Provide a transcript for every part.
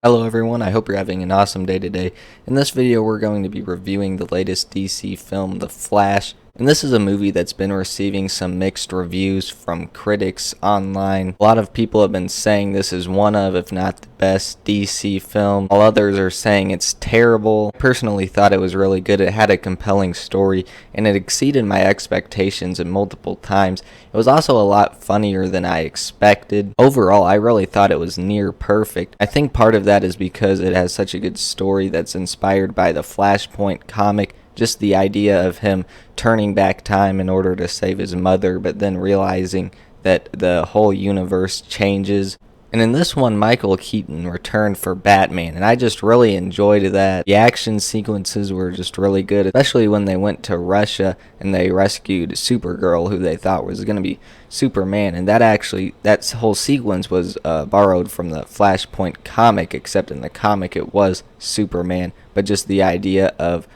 Hello everyone, I hope you're having an awesome day today. In this video we're going to be reviewing the latest DC film, The Flash, and this is a movie that's been receiving some mixed reviews from critics online. A lot of people have been saying this is one of, if not the best DC film, while others are saying it's terrible. I personally thought it was really good. It had a compelling story, and it exceeded my expectations in multiple times. It was also a lot funnier than I expected. Overall, I really thought it was near perfect. I think part of that is because it has such a good story that's inspired by the Flashpoint comic. Just the idea of him turning back time in order to save his mother, but then realizing that the whole universe changes. And in this one, Michael Keaton returned for Batman, and I just really enjoyed that. The action sequences were just really good, especially when they went to Russia and they rescued Supergirl, who they thought was going to be Superman. And that whole sequence was borrowed from the Flashpoint comic, except in the comic it was Superman. But just the idea of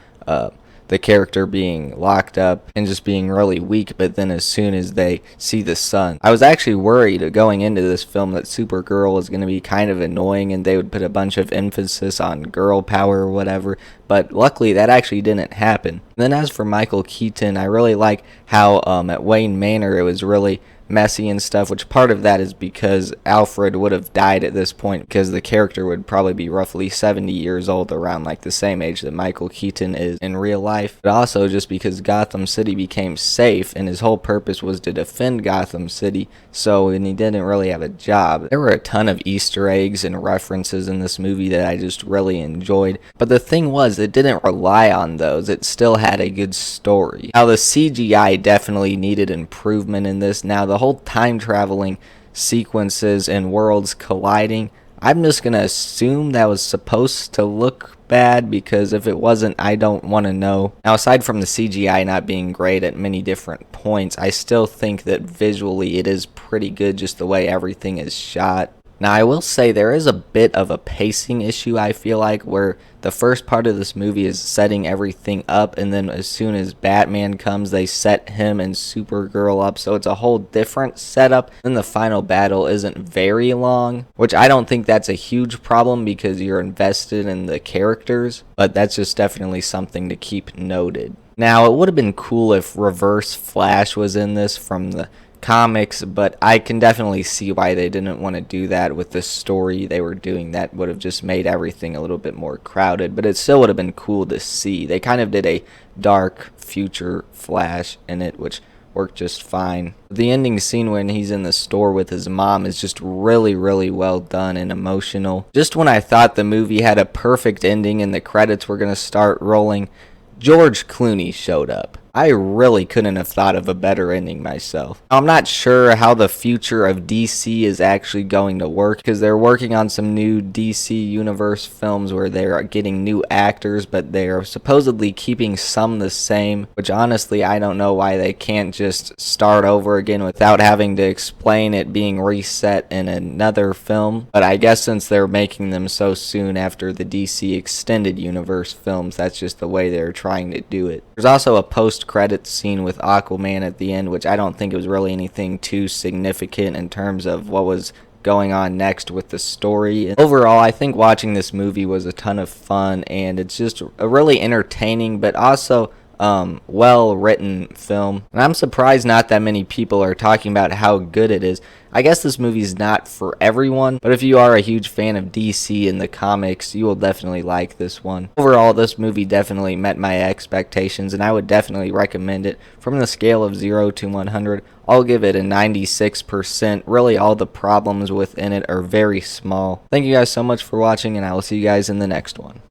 the character being locked up and just being really weak, but then as soon as they see the sun. I was actually worried going into this film that Supergirl was going to be kind of annoying and they would put a bunch of emphasis on girl power or whatever, but luckily that actually didn't happen. And then as for Michael Keaton, I really like how at Wayne Manor it was really messy and stuff, which part of that is because Alfred would have died at this point, because the character would probably be roughly 70 years old, around like the same age that Michael Keaton is in real life, but also just because Gotham City became safe and his whole purpose was to defend Gotham City, and he didn't really have a job. There were a ton of Easter eggs and references in this movie that I just really enjoyed, but the thing was, it didn't rely on those. It still had a good story. Now the CGI definitely needed improvement in this. Now the whole time traveling sequences and worlds colliding, I'm just gonna assume that was supposed to look bad, because if it wasn't, I don't want to know. Now aside from the CGI not being great at many different points, I still think that visually it is pretty good, just the way everything is shot. Now I will say there is a bit of a pacing issue, I feel like, where the first part of this movie is setting everything up, and then as soon as Batman comes they set him and Supergirl up, so it's a whole different setup. Then the final battle isn't very long, which I don't think that's a huge problem because you're invested in the characters, but that's just definitely something to keep noted. Now it would have been cool if Reverse Flash was in this from the comics, but I can definitely see why they didn't want to do that with the story they were doing. That would have just made everything a little bit more crowded, but it still would have been cool to see. They kind of did a dark future Flash in it, which worked just fine. The ending scene when he's in the store with his mom is just really, really well done and emotional. Just when I thought the movie had a perfect ending and the credits were going to start rolling, George Clooney showed up. I really couldn't have thought of a better ending myself. I'm not sure how the future of DC is actually going to work, because they're working on some new DC Universe films where they're getting new actors, but they're supposedly keeping some the same, which honestly I don't know why they can't just start over again without having to explain it being reset in another film. But I guess since they're making them so soon after the DC Extended Universe films, that's just the way they're trying to do it. There's also a post-credits scene with Aquaman at the end, which I don't think it was really anything too significant in terms of what was going on next with the story. Overall, I think watching this movie was a ton of fun, and it's just a really entertaining but also well-written film. And I'm surprised not that many people are talking about how good it is. I guess this movie's not for everyone, but if you are a huge fan of DC and the comics, you will definitely like this one. Overall, this movie definitely met my expectations, and I would definitely recommend it. From the scale of 0 to 100, I'll give it a 96%. Really, all the problems within it are very small. Thank you guys so much for watching, and I will see you guys in the next one.